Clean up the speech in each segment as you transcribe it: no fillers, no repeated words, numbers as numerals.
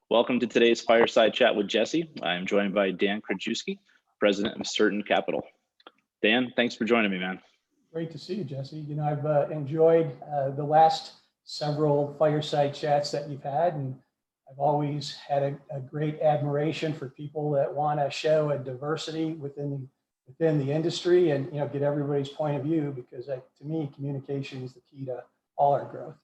Welcome to today's Fireside Chat with Jesse. I'm joined by Dan Krajewski, President of Sertant Capital. Dan, thanks for joining me, man. Great to see you, Jesse. I've enjoyed the last several Fireside Chats that you've had, and I've always had a great admiration for people that want to show a diversity within the industry and get everybody's point of view, because to me, communication is the key to all our growth.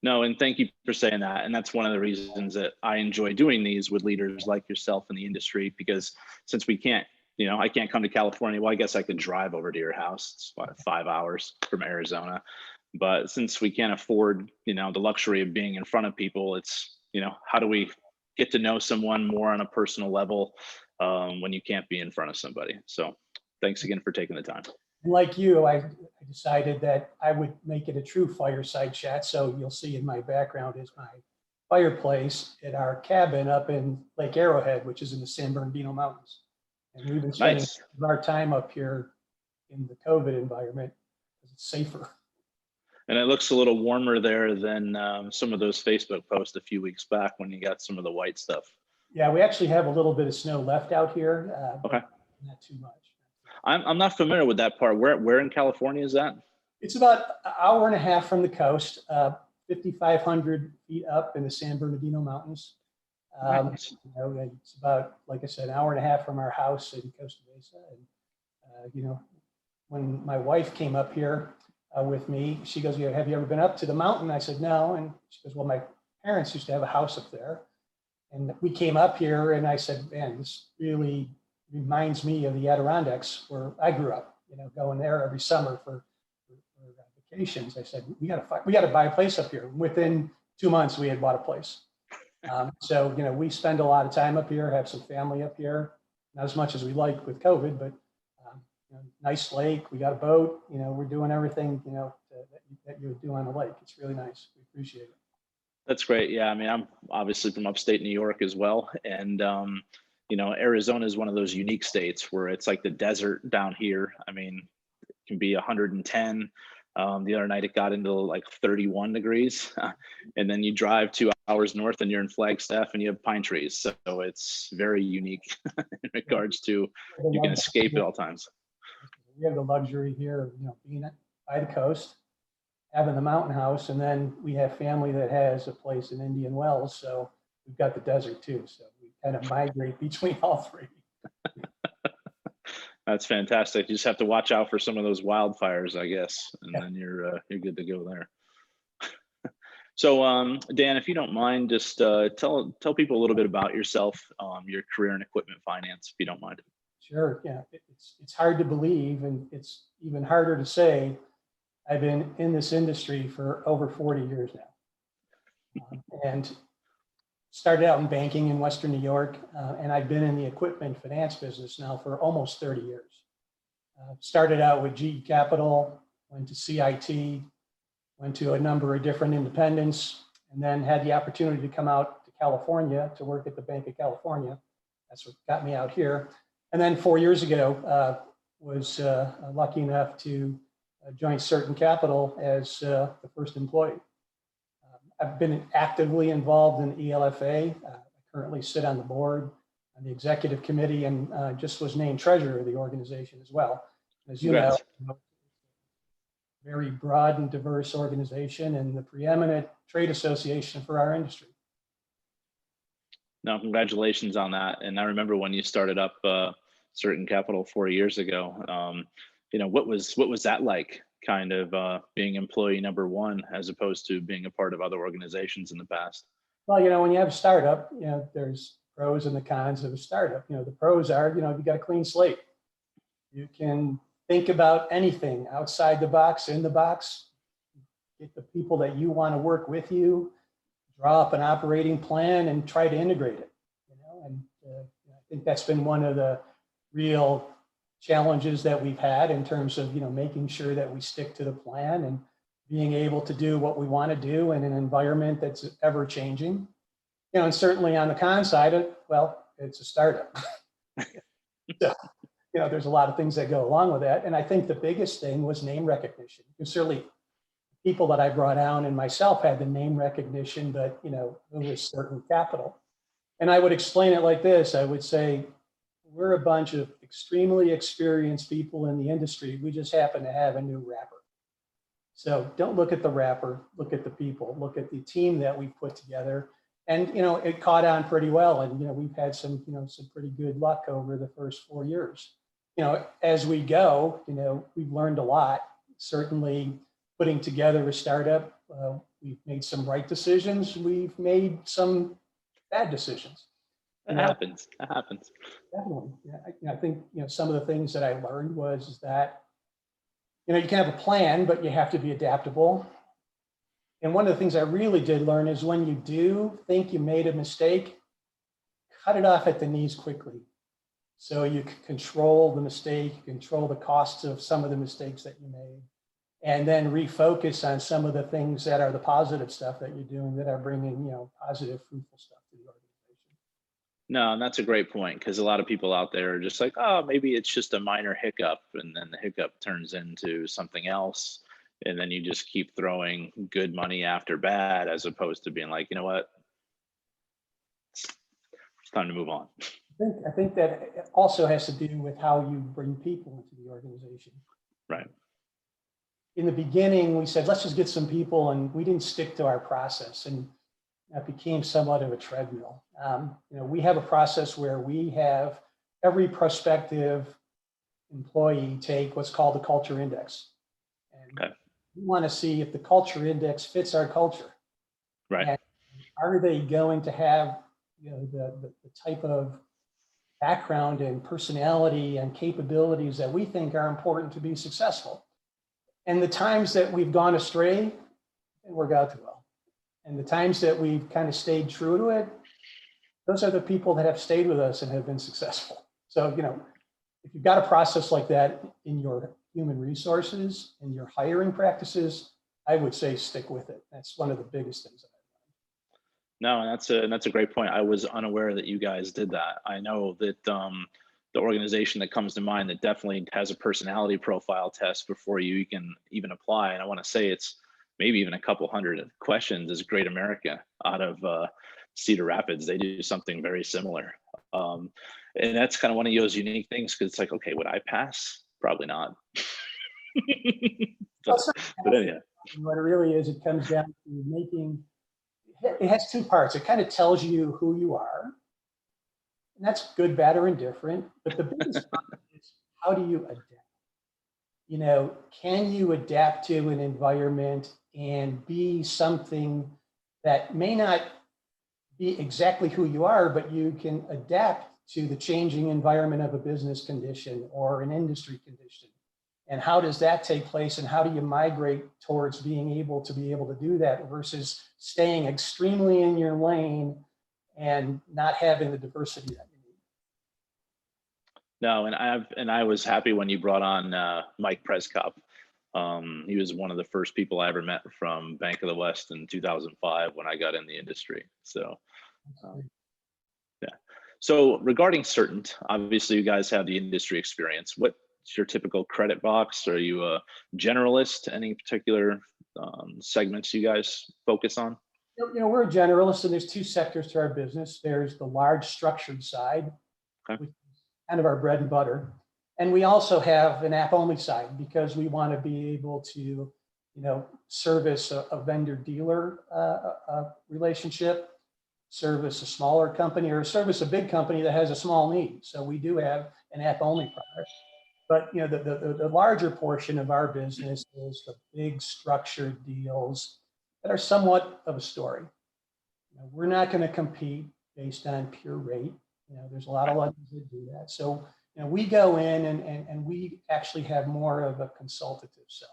No, and thank you for saying that. And that's one of the reasons that I enjoy doing these with leaders like yourself in the industry, because since we can't, I can't come to California. Well, I guess I could drive over to your house. It's what, 5 hours from Arizona. But since we can't afford, the luxury of being in front of people, it's, how do we get to know someone more on a personal level when you can't be in front of somebody? So thanks again for taking the time. And like you, I decided that I would make it a true fireside chat. So you'll see in my background is my fireplace at our cabin up in Lake Arrowhead, which is in the San Bernardino Mountains. And we've been spending our time up here in the COVID environment because it's safer. And it looks a little warmer there than some of those Facebook posts a few weeks back when you got some of the white stuff. Yeah, we actually have a little bit of snow left out here. Okay. Not too much. I'm not familiar with that part. Where in California is that? It's about an hour and a half from the coast, 5,500 feet up in the San Bernardino Mountains. Nice. It's about, like I said, an hour and a half from our house in Costa Mesa. And, when my wife came up here with me, she goes, have you ever been up to the mountain? I said, no. And she goes, well, my parents used to have a house up there. And we came up here and I said, man, this really reminds me of the Adirondacks where I grew up, going there every summer for vacations. I said, we got to buy a place up here. Within 2 months, we had bought a place. So, we spend a lot of time up here, have some family up here, not as much as we like with COVID, but nice lake. We got a boat, we're doing everything, that you would do on a lake. It's really nice. We appreciate it. That's great. Yeah. I mean, I'm obviously from upstate New York as well. And, Arizona is one of those unique states where it's like the desert down here. I mean, it can be 110. The other night it got into like 31 degrees. And then you drive 2 hours north and you're in Flagstaff and you have pine trees. So it's very unique in regards to you can escape at all times. We have the luxury here of being by the coast, having the mountain house, and then we have family that has a place in Indian Wells. So we've got the desert too. So we kind of migrate between all three. That's fantastic. You just have to watch out for some of those wildfires, I guess, and then you're good to go there. So, Dan, if you don't mind, just tell people a little bit about yourself, your career in equipment finance, if you don't mind. Sure. Yeah, it's hard to believe, and it's even harder to say. I've been in this industry for over 40 years now, and started out in banking in Western New York, and I've been in the equipment finance business now for almost 30 years. Started out with GE Capital, went to CIT, went to a number of different independents, and then had the opportunity to come out to California to work at the Bank of California. That's what got me out here. And then 4 years ago, was lucky enough to join Sertant Capital as the first employee. I've been actively involved in ELFA. I currently sit on the board, on the executive committee, and just was named treasurer of the organization as well. As you know, very broad and diverse organization and the preeminent trade association for our industry. No, congratulations on that. And I remember when you started up Sertant Capital 4 years ago. What was that like? Kind of being employee number one as opposed to being a part of other organizations in the past? Well, when you have a startup, there's pros and the cons of a startup. The pros are, you got a clean slate. You can think about anything outside the box, in the box, get the people that you want to work with you, draw up an operating plan and try to integrate it. And I think that's been one of the real challenges that we've had in terms of making sure that we stick to the plan and being able to do what we want to do in an environment that's ever changing. And certainly on the con side, it's a startup. So, there's a lot of things that go along with that. And I think the biggest thing was name recognition. Because certainly people that I brought on and myself had the name recognition, but it was Sertant Capital. And I would explain it like this. I would say, we're a bunch of extremely experienced people in the industry. We just happen to have a new wrapper. So don't look at the wrapper, look at the people, look at the team that we've put together. And, it caught on pretty well. And, we've had some pretty good luck over the first 4 years. As we go, we've learned a lot. Certainly putting together a startup, we've made some right decisions. We've made some bad decisions. It happens. It happens. Definitely. Yeah, I think, some of the things that I learned was that, you can have a plan, but you have to be adaptable. And one of the things I really did learn is when you do think you made a mistake, cut it off at the knees quickly. So you can control the mistake, control the costs of some of the mistakes that you made, and then refocus on some of the things that are the positive stuff that you're doing that are bringing, positive, fruitful stuff to the organization. No, and that's a great point, because a lot of people out there are just like, oh, maybe it's just a minor hiccup, and then the hiccup turns into something else. And then you just keep throwing good money after bad, as opposed to being like, you know what, it's time to move on. I think that it also has to do with how you bring people into the organization. Right. In the beginning, we said, let's just get some people, and we didn't stick to our process, and that became somewhat of a treadmill. We have a process where we have every prospective employee take what's called the culture index. And okay. We want to see if the culture index fits our culture. Right. And are they going to have the type of background and personality and capabilities that we think are important to be successful? And the times that we've gone astray, it worked out too well. And the times that we've kind of stayed true to it, those are the people that have stayed with us and have been successful. So, if you've got a process like that in your human resources and your hiring practices, I would say stick with it. That's one of the biggest things that I've learned. No, and that's a great point. I was unaware that you guys did that. I know that the organization that comes to mind that definitely has a personality profile test before you can even apply. And I want to say it's maybe even a couple hundred questions is Great America out of Cedar Rapids. They do something very similar. And that's kind of one of those unique things, because it's like, okay, would I pass? Probably not. but anyhow. What it really is, it comes down to making, it has two parts. It kind of tells you who you are. And that's good, bad, or indifferent. But the biggest part is, how do you adapt? Can you adapt to an environment and be something that may not be exactly who you are, but you can adapt to the changing environment of a business condition or an industry condition? And how does that take place? And how do you migrate towards being able to do that versus staying extremely in your lane and not having the diversity that you need? No, and I was happy when you brought on Mike Prescott. He was one of the first people I ever met from Bank of the West in 2005 when I got in the industry. So, yeah. So regarding Sertant, obviously you guys have the industry experience. What's your typical credit box? Are you a generalist? Any particular segments you guys focus on? We're a generalist, and there's two sectors to our business. There's the large structured side, okay, which is kind of our bread and butter. And we also have an app-only side, because we want to be able to, service a vendor-dealer relationship, service a smaller company, or service a big company that has a small need. So we do have an app-only product. But the larger portion of our business is the big structured deals that are somewhat of a story. We're not going to compete based on pure rate. There's a lot of lenders that do that. So we go in and we actually have more of a consultative sell.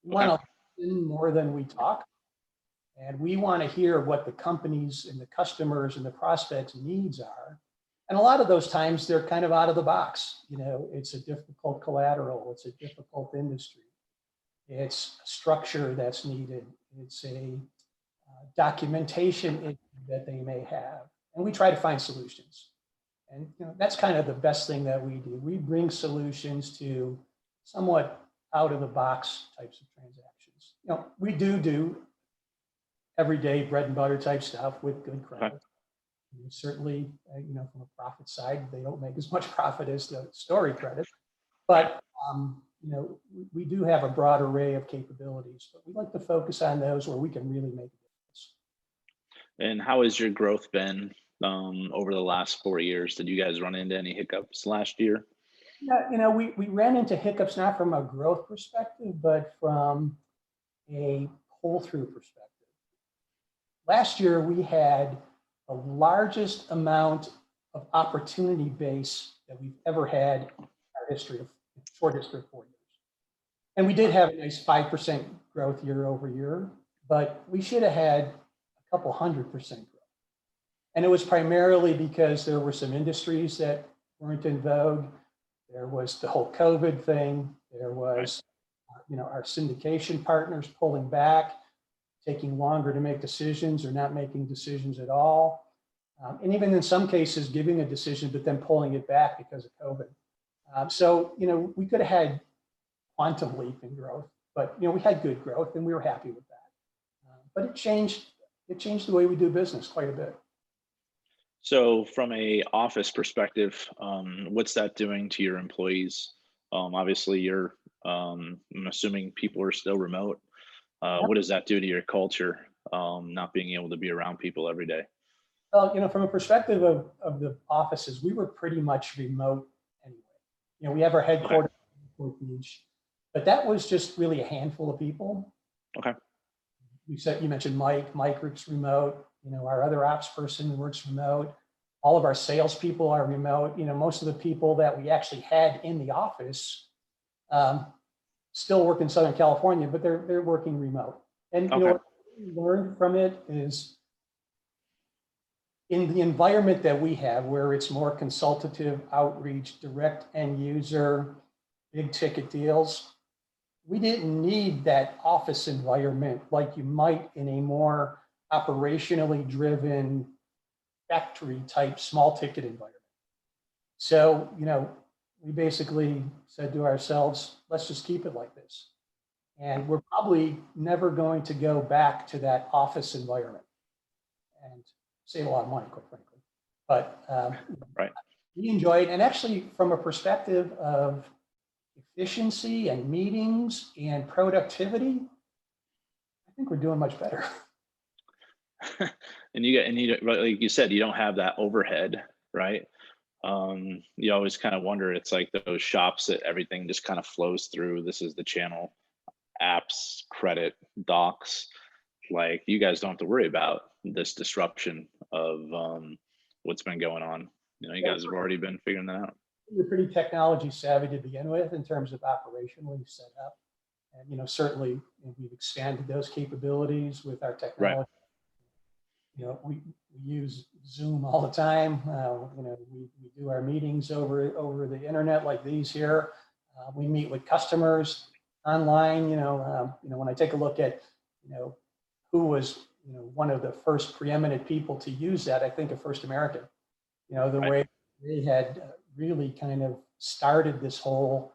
We want to listen more than we talk. And we want to hear what the companies and the customers and the prospects' needs are. And a lot of those times they're kind of out of the box. It's a difficult collateral. It's a difficult industry. It's a structure that's needed. It's a documentation issue that they may have. And we try to find solutions. And that's kind of the best thing that we do. We bring solutions to somewhat out of the box types of transactions. we do everyday bread and butter type stuff with good credit. Certainly, from a profit side, they don't make as much profit as the story credit, but we do have a broad array of capabilities, but we like to focus on those where we can really make a difference. And how has your growth been over the last 4 years? Did you guys run into any hiccups last year? Yeah, we ran into hiccups not from a growth perspective, but from a pull-through perspective. Last year, we had the largest amount of opportunity base that we've ever had in our history of short history of 4 years. And we did have a nice 5% growth year over year, but we should have had a couple 100% growth. And it was primarily because there were some industries that weren't in vogue. There was the whole COVID thing. There was, our syndication partners pulling back, taking longer to make decisions or not making decisions at all. And even in some cases, giving a decision, but then pulling it back because of COVID. So, we could have had quantum leap in growth, but, we had good growth and we were happy with that. But it changed the way we do business quite a bit. So from a office perspective, what's that doing to your employees? Obviously, I'm assuming people are still remote. What does that do to your culture, not being able to be around people every day? Well, from a perspective of the offices, we were pretty much remote anyway. We have our headquarters in Newport Beach, but that was just really a handful of people. Okay. You mentioned Mike. Mike works remote. Our other ops person works remote. All of our salespeople are remote. Most of the people that we actually had in the office still work in Southern California, but they're working remote. And what we learned from it is in the environment that we have, where it's more consultative outreach, direct end user, big ticket deals, we didn't need that office environment like you might in a more operationally driven factory type small ticket environment. So, we basically said to ourselves, let's just keep it like this. And we're probably never going to go back to that office environment and save a lot of money, quite frankly. But we enjoy it. And actually, from a perspective of efficiency and meetings and productivity, I think we're doing much better. And like you said, you don't have that overhead, right? You always kind of wonder, it's like those shops that everything just kind of flows through. This is the channel, apps, credit, docs. Like, you guys don't have to worry about this disruption of what's been going on. You guys have already been figuring that out. We're pretty technology savvy to begin with in terms of operationally set up. And, certainly we've expanded those capabilities with our technology. Right. We use Zoom all the time. We do our meetings over the internet like these here. We meet with customers online. When I take a look at, who was, one of the first preeminent people to use that, I think of First American. The way they had really kind of started this whole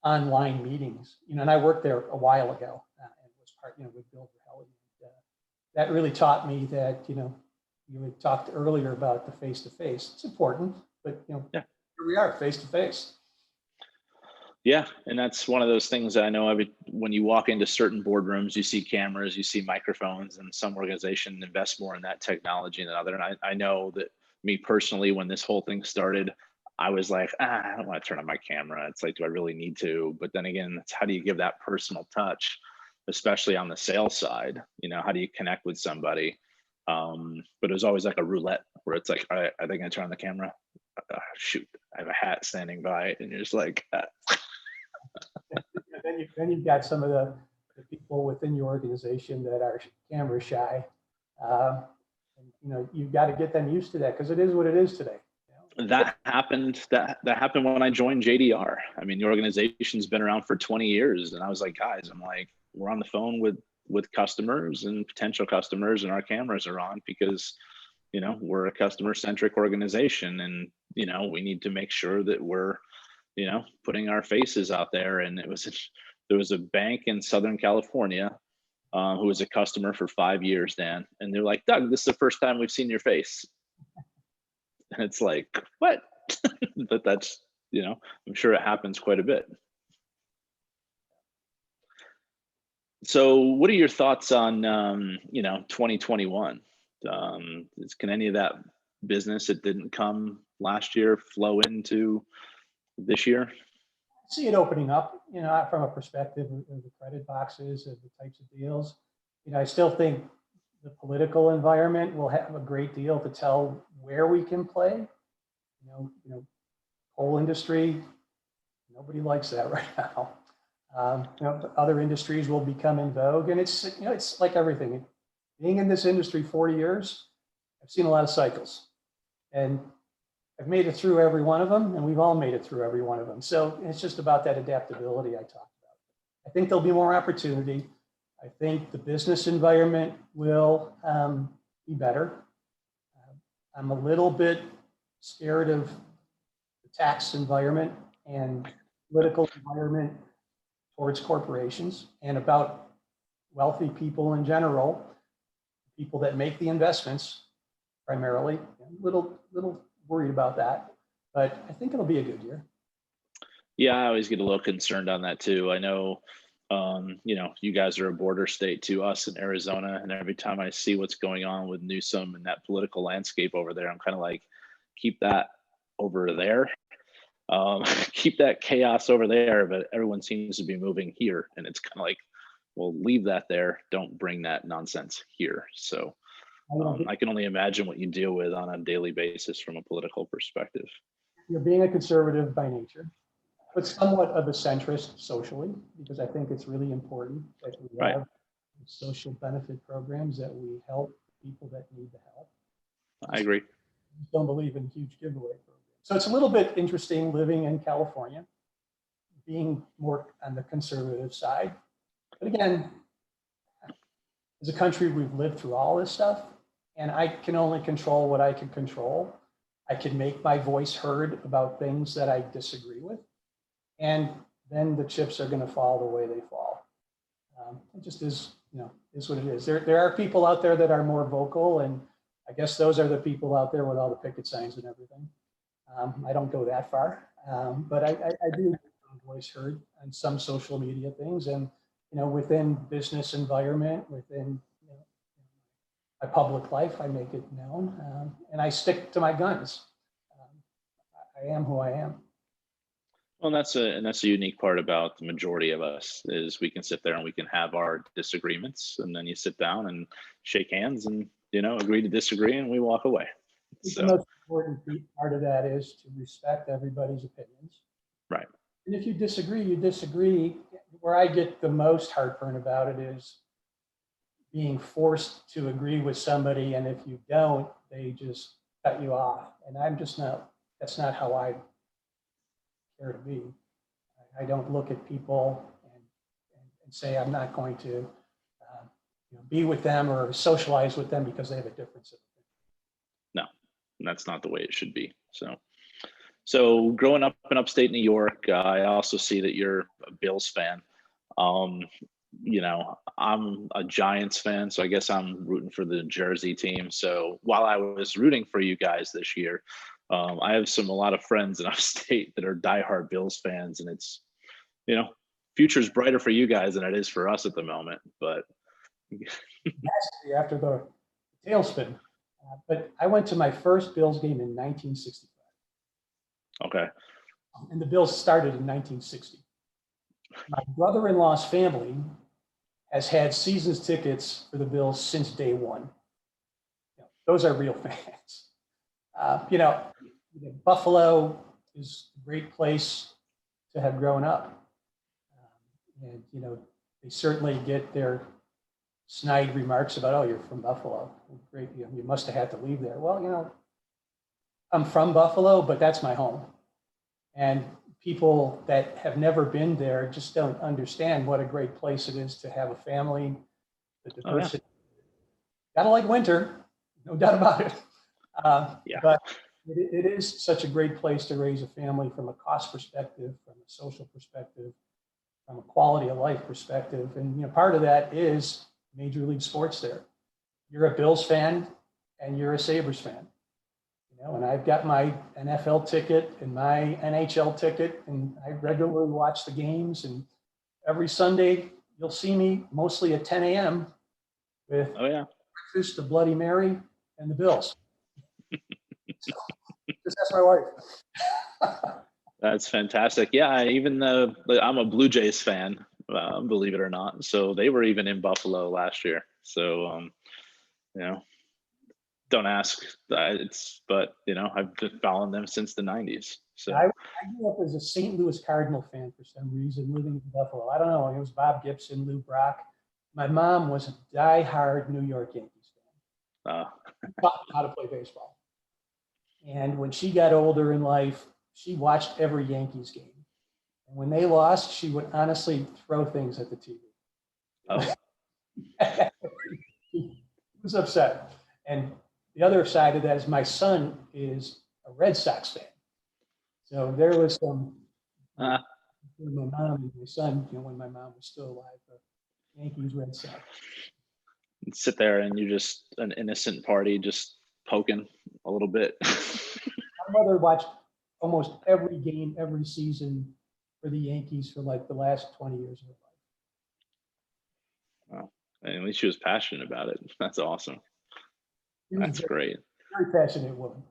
online meetings. And I worked there a while ago and was part, with Bill Verhelli. That really taught me that, you had talked earlier about the face-to-face. It's important, but, here we are, face-to-face. Yeah, and that's one of those things that I know when you walk into certain boardrooms, you see cameras, you see microphones, and some organization invest more in that technology than other. And I know that me personally, when this whole thing started, I was like, I don't want to turn on my camera. It's like, do I really need to? But then again, it's how do you give that personal touch, especially on the sales side? How do you connect with somebody? But it was always like a roulette where it's like, all right, are they going to turn on the camera? Shoot, I have a hat standing by, and you're just like, Then you've got some of the people within your organization that are camera shy. You've got to get them used to that because it is what it is today. That happened when I joined JDR. I mean, the organization's been around for 20 years, and I was like, guys, we're on the phone with customers and potential customers, and our cameras are on because we're a customer centric organization, and we need to make sure that we're putting our faces out there. And it was there was a bank in Southern California who was a customer for 5 years, Dan. And they're like, Doug, this is the first time we've seen your face. And it's like, what? But that's, I'm sure it happens quite a bit. So what are your thoughts on, 2021? Can any of that business that didn't come last year flow into this year? I see it opening up, from a perspective of the credit boxes, of the types of deals. I still think the political environment will have a great deal to tell where we can play. Coal industry, nobody likes that right now. Other industries will become in vogue, and it's like everything. Being in this industry 40 years, I've seen a lot of cycles, and I've made it through every one of them, and we've all made it through every one of them. So it's just about that adaptability I talked about. I think there'll be more opportunity. I think the business environment will be better. I'm a little bit scared of the tax environment and political environment towards corporations and about wealthy people in general, people that make the investments primarily. A little worried about that, but I think it'll be a good year. Yeah, I always get a little concerned on that too. I know, you guys are a border state to us in Arizona, and every time I see what's going on with Newsom and that political landscape over there, I'm kind of like, keep that over there. Keep that chaos over there, but everyone seems to be moving here, and it's kind of like, well, leave that there. Don't bring that nonsense here. So I can only imagine what you deal with on a daily basis from a political perspective. You're being a conservative by nature, but somewhat of a centrist socially, because I think it's really important that we have social benefit programs, that we help people that need the help. I agree. I don't believe in huge giveaway programs. So it's a little bit interesting living in California, being more on the conservative side. But again, as a country, we've lived through all this stuff, and I can only control what I can control. I can make my voice heard about things that I disagree with, and then the chips are going to fall the way they fall. It just is, is what it is. There are people out there that are more vocal, and I guess those are the people out there with all the picket signs and everything. I don't go that far, but I do make my voice heard on some social media things, and within business environment, within my public life, I make it known, and I stick to my guns. I am who I am. Well, that's a unique part about the majority of us, is we can sit there and we can have our disagreements, and then you sit down and shake hands and agree to disagree, and we walk away. So, the most important part of that is to respect everybody's opinions. Right. And if you disagree, you disagree. Where I get the most heartburn about it is being forced to agree with somebody, and if you don't, they just cut you off. And that's not how I care to be. I don't look at people and say I'm not going to be with them or socialize with them because they have a difference of opinion. No, that's not the way it should be. So growing up in upstate New York, I also see that you're a Bills fan. I'm a Giants fan, so I guess I'm rooting for the Jersey team. So while I was rooting for you guys this year, I have a lot of friends in upstate that are diehard Bills fans, and it's, future's brighter for you guys than it is for us at the moment. But after the tailspin, but I went to my first Bills game in 1965. Okay. And the Bills started in 1960. My brother-in-law's family has had seasons tickets for the Bills since day one. Those are real fans. Buffalo is a great place to have grown up. And they certainly get their snide remarks about, oh, you're from Buffalo. Great, you must have had to leave there. Well, I'm from Buffalo, but that's my home. And people that have never been there just don't understand what a great place it is to have a family, the diversity. Gotta like winter, no doubt about it. But it is such a great place to raise a family from a cost perspective, from a social perspective, from a quality of life perspective. And, part of that is Major League Sports there. You're a Bills fan and you're a Sabres fan. And I've got my NFL ticket and my NHL ticket, and I regularly watch the games. And every Sunday, you'll see me mostly at 10 a.m. with breakfast, the Bloody Mary, and the Bills. So, just ask my wife. That's fantastic. Yeah, I'm a Blue Jays fan, believe it or not. So they were even in Buffalo last year. So, don't ask. But I've been following them since the 90s. So I grew up as a St. Louis Cardinal fan for some reason, living in Buffalo. I don't know. It was Bob Gibson, Lou Brock. My mom was a diehard New York Yankees fan. Taught me how to play baseball. And when she got older in life, she watched every Yankees game. And when they lost, she would honestly throw things at the TV. Oh. He was upset. And the other side of that is my son is a Red Sox fan. So there was some between my mom and my son, when my mom was still alive, the Yankees, Red Sox. Sit there and you're just an innocent party, just poking a little bit. My mother watched almost every game, every season for the Yankees for like the last 20 years of her life. Wow. And at least she was passionate about it. That's awesome. That's great. Very passionate woman.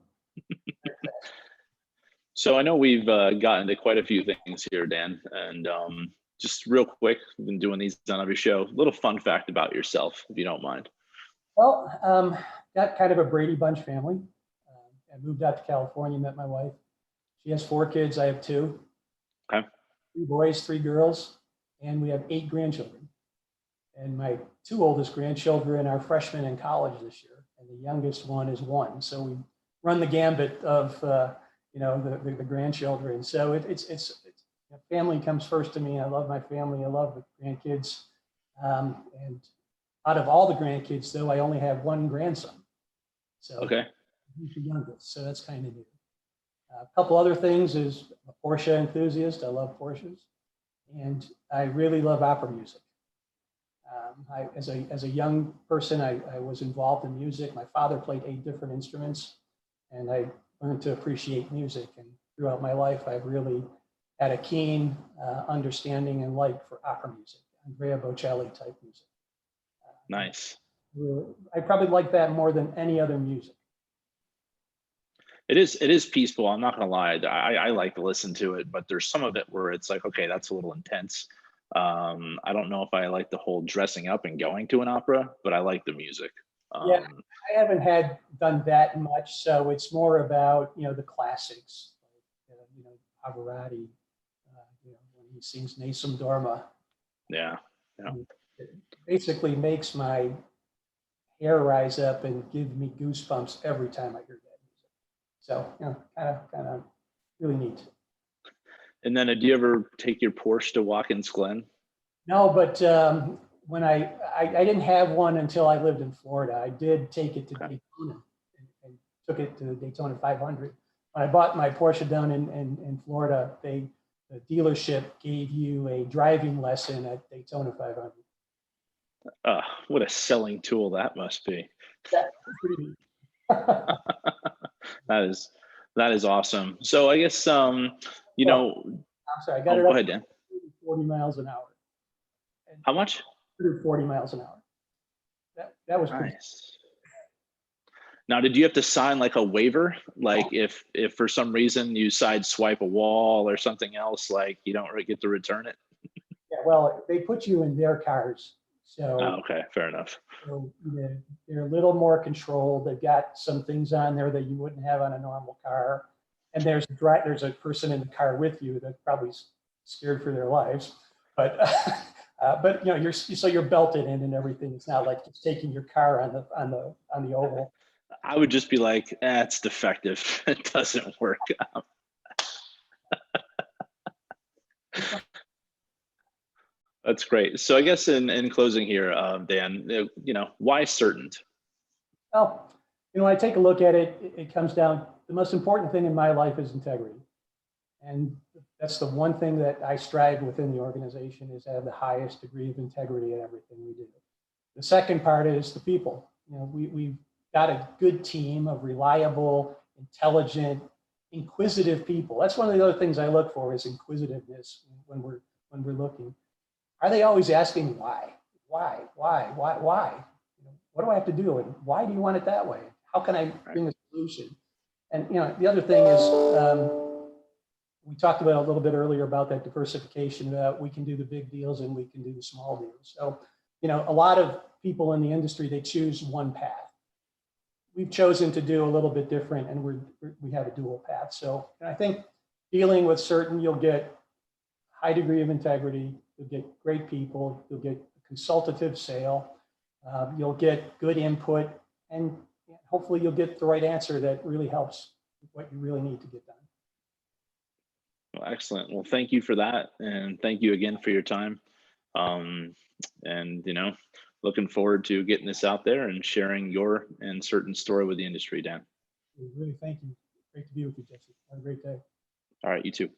So I know we've gotten to quite a few things here, Dan, and just real quick, we've been doing these on every show. A little fun fact about yourself, if you don't mind. Well, got kind of a Brady Bunch family. I moved out to California, met my wife. She has 4 kids. I have 2. Okay. 3 boys, 3 girls, and we have 8 grandchildren. And my 2 oldest grandchildren are freshmen in college this year, and the youngest one is 1. So we run the gambit of the grandchildren. So it's family comes first to me. I love my family. I love the grandkids. And out of all the grandkids, though, I only have 1 grandson. So okay. He's the youngest. So that's kind of new. A couple other things is I'm a Porsche enthusiast. I love Porsches, and I really love opera music. As a young person, I was involved in music. My father played 8 different instruments, and I learned to appreciate music. And throughout my life, I've really had a keen understanding and like for opera music, Andrea Bocelli type music. Nice. I probably like that more than any other music. It is peaceful. I'm not gonna lie. I like to listen to it, but there's some of it where it's like, okay, that's a little intense. I don't know if I like the whole dressing up and going to an opera, but I like the music. Yeah, I haven't done that much, so it's more about the classics, like, Pavarotti, when he sings Nessun Dorma. Yeah. It basically makes my hair rise up and give me goosebumps every time I hear that music. So kind of really neat. And then, did you ever take your Porsche to Watkins Glen? No, but when I didn't have one until I lived in Florida. I did take it to Daytona and took it to the Daytona 500. When I bought my Porsche down in Florida, the dealership gave you a driving lesson at Daytona 500. What a selling tool that must be. Yeah, pretty neat. That is awesome. So I guess I'm sorry, I got it go up ahead, Dan. 40 miles an hour. How much? 140 miles an hour. That was nice. Now, did you have to sign like a waiver? Like if for some reason you sideswipe a wall or something else, like you don't get to return it? Yeah, well, they put you in their cars. So okay, fair enough. So, they're a little more controlled. They've got some things on there that you wouldn't have on a normal car. And there's a person in the car with you that's probably scared for their lives. But you're belted in and everything. It's not like just taking your car on the oval. I would just be like, it's defective. It doesn't work out. That's great. So I guess in closing here, Dan, why Sertant? Well, when I take a look at it, it comes down, the most important thing in my life is integrity. And that's the one thing that I strive within the organization, is to have the highest degree of integrity in everything we do. The second part is the people. You know, we've got a good team of reliable, intelligent, inquisitive people. That's one of the other things I look for, is inquisitiveness when we're looking. Are they always asking why? Why? You know, what do I have to do? And why do you want it that way? How can I bring a solution? And you know, the other thing is, we talked about a little bit earlier about that diversification, that we can do the big deals and we can do the small deals. So, you know, a lot of people in the industry, they choose one path. We've chosen to do a little bit different, and we have a dual path. So I think dealing with Sertant, you'll get high degree of integrity, you'll get great people, you'll get a consultative sale, you'll get good input, and hopefully you'll get the right answer that really helps what you really need to get done. Well, excellent. Well, thank you for that. And thank you again for your time. And, you know, looking forward to getting this out there and sharing your and Sertant story with the industry, Dan. Really, thank you. Great to be with you, Jesse. Have a great day. All right, you too.